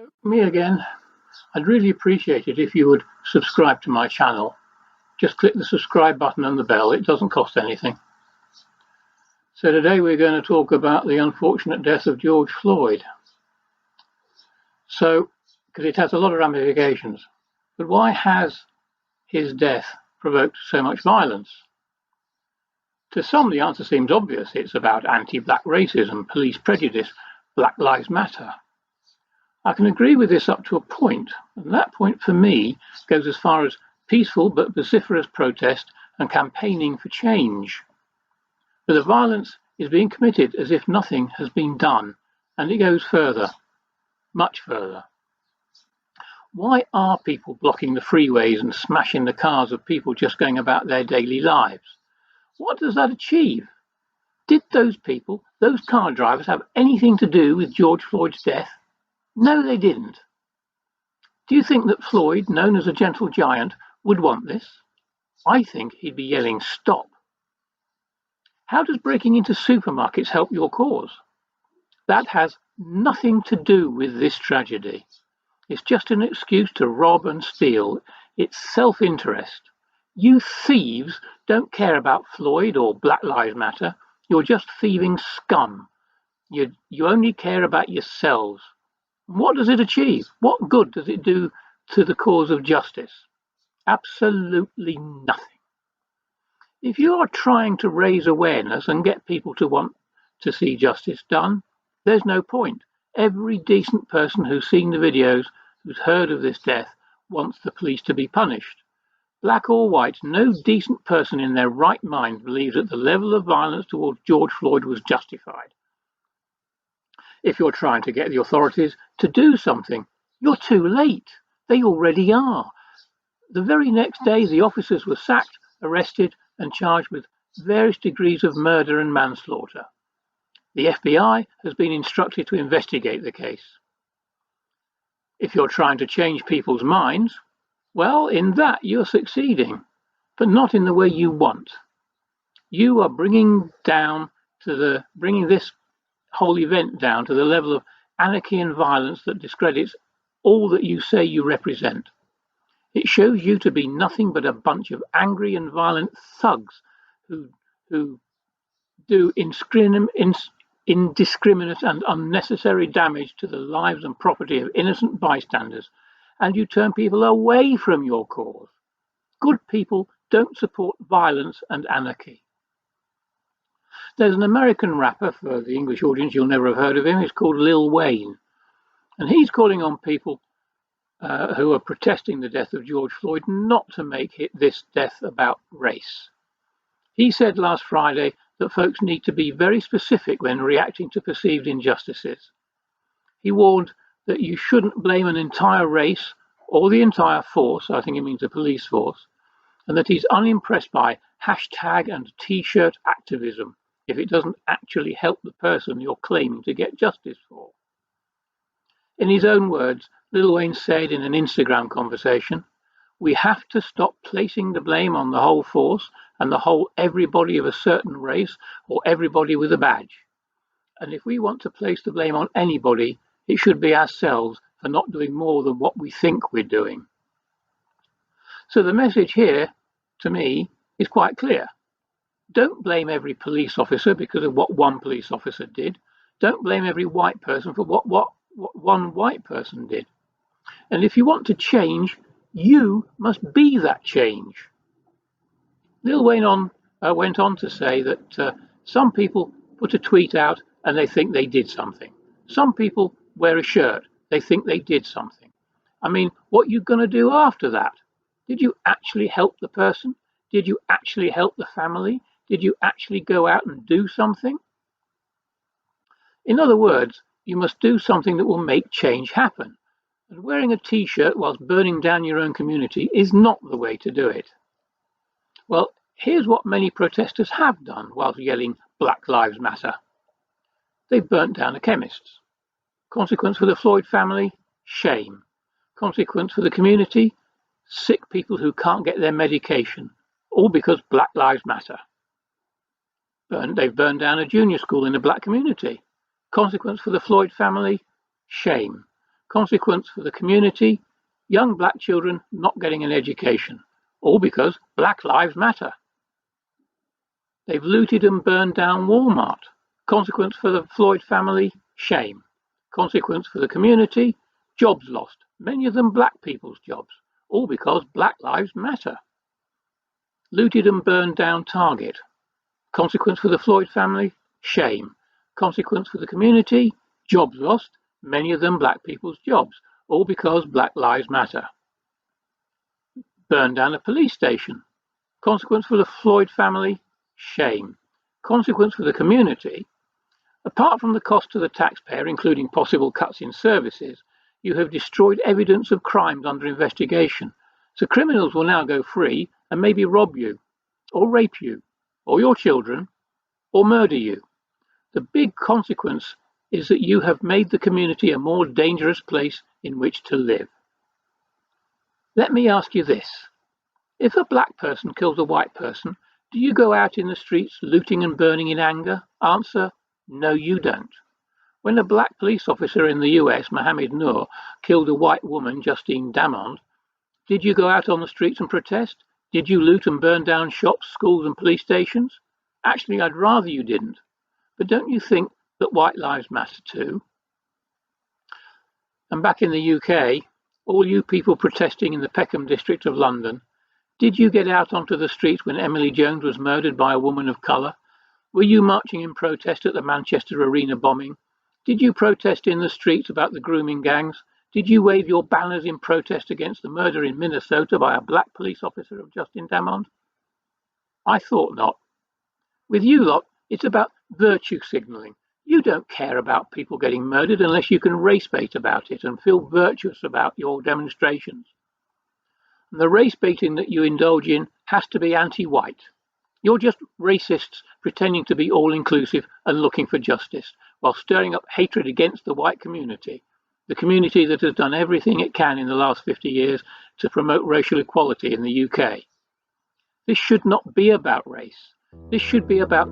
So, me again. I'd really appreciate it if you would subscribe to my channel. Just click the subscribe button and the bell. It doesn't cost anything. So today we're going to talk about the unfortunate death of George Floyd. So, because it has a lot of ramifications. But why has his death provoked so much violence? To some, the answer seems obvious. It's about anti-black racism, police prejudice, Black Lives Matter. I can agree with this up to a point, and that point for me goes as far as peaceful but vociferous protest and campaigning for change. But the violence is being committed as if nothing has been done, and it goes further, much further. Why are people blocking the freeways and smashing the cars of people just going about their daily lives? What does that achieve? Did those people, those car drivers, have anything to do with George Floyd's death? No, they didn't. Do you think that Floyd, known as a gentle giant, would want this? I think he'd be yelling, "Stop." How does breaking into supermarkets help your cause? That has nothing to do with this tragedy. It's just an excuse to rob and steal. It's self-interest. You thieves don't care about Floyd or Black Lives Matter. You're just thieving scum. You only care about yourselves. What does it achieve? What good does it do to the cause of justice? Absolutely nothing. If you are trying to raise awareness and get people to want to see justice done, there's no point. Every decent person who's seen the videos, who's heard of this death, wants the police to be punished. Black or white, no decent person in their right mind believes that the level of violence towards George Floyd was justified. If you're trying to get the authorities to do something, you're too late. They already are. The very next day, the officers were sacked, arrested, and charged with various degrees of murder and manslaughter. The FBI has been instructed to investigate the case. If you're trying to change people's minds, well, in that you're succeeding, but not in the way you want. You are bringing this whole event down to the level of anarchy and violence that discredits all that you say you represent. It shows you to be nothing but a bunch of angry and violent thugs who do indiscriminate and unnecessary damage to the lives and property of innocent bystanders, and you turn people away from your cause. Good people don't support violence and anarchy. There's an American rapper, for the English audience, you'll never have heard of him. He's called Lil Wayne. And he's calling on people who are protesting the death of George Floyd not to make this death about race. He said last Friday that folks need to be very specific when reacting to perceived injustices. He warned that you shouldn't blame an entire race or the entire force, I think it means the police force, and that he's unimpressed by hashtag and t-shirt activism if it doesn't actually help the person you're claiming to get justice for. In his own words, Lil Wayne said in an Instagram conversation, "We have to stop placing the blame on the whole force and the whole everybody of a certain race or everybody with a badge. And if we want to place the blame on anybody, it should be ourselves for not doing more than what we think we're doing." So the message here, to me, is quite clear. Don't blame every police officer because of what one police officer did. Don't blame every white person for what one white person did. And if you want to change, you must be that change. Lil Wayne went on to say that some people put a tweet out and they think they did something. Some people wear a shirt, they think they did something. I mean, what are you going to do after that? Did you actually help the person? Did you actually help the family? Did you actually go out and do something? In other words, you must do something that will make change happen. And wearing a t-shirt whilst burning down your own community is not the way to do it. Well, here's what many protesters have done whilst yelling Black Lives Matter. They've burnt down a chemist's. Consequence for the Floyd family? Shame. Consequence for the community? Sick people who can't get their medication, all because Black Lives Matter. They've burned down a junior school in the black community. Consequence for the Floyd family? Shame. Consequence for the community, young black children not getting an education, all because Black Lives Matter. They've looted and burned down Walmart. Consequence for the Floyd family, shame. Consequence for the community, jobs lost, many of them black people's jobs, all because Black Lives Matter. Looted and burned down Target. Consequence for the Floyd family, shame. Consequence for the community, jobs lost, many of them black people's jobs, all because Black Lives Matter. Burned down a police station. Consequence for the Floyd family, shame. Consequence for the community, apart from the cost to the taxpayer, including possible cuts in services, you have destroyed evidence of crimes under investigation. So criminals will now go free and maybe rob you, or rape you, or your children, or murder you. The big consequence is that you have made the community a more dangerous place in which to live. Let me ask you this. If a black person kills a white person, do you go out in the streets looting and burning in anger? Answer, no, you don't. When a black police officer in the US, Mohammed Noor, killed a white woman, Justine Damond, did you go out on the streets and protest? Did you loot and burn down shops, schools and police stations? Actually, I'd rather you didn't. But don't you think that white lives matter too? And back in the UK, all you people protesting in the Peckham district of London, did you get out onto the streets when Emily Jones was murdered by a woman of colour? Were you marching in protest at the Manchester Arena bombing? Did you protest in the streets about the grooming gangs? Did you wave your banners in protest against the murder in Minnesota by a black police officer of Justine Damond? I thought not. With you lot, it's about virtue signalling. You don't care about people getting murdered unless you can race bait about it and feel virtuous about your demonstrations. And the race baiting that you indulge in has to be anti-white. You're just racists pretending to be all-inclusive and looking for justice, while stirring up hatred against the white community, the community that has done everything it can in the last 50 years to promote racial equality in the UK. This should not be about race. This should be about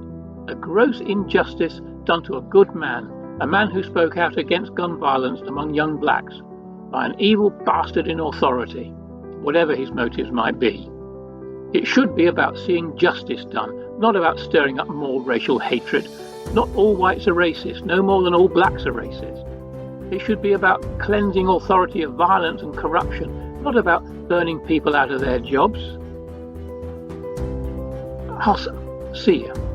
a gross injustice done to a good man, a man who spoke out against gun violence among young blacks, by an evil bastard in authority, whatever his motives might be. It should be about seeing justice done, not about stirring up more racial hatred. Not all whites are racist, no more than all blacks are racist. It should be about cleansing authority of violence and corruption, not about burning people out of their jobs. I'll see you.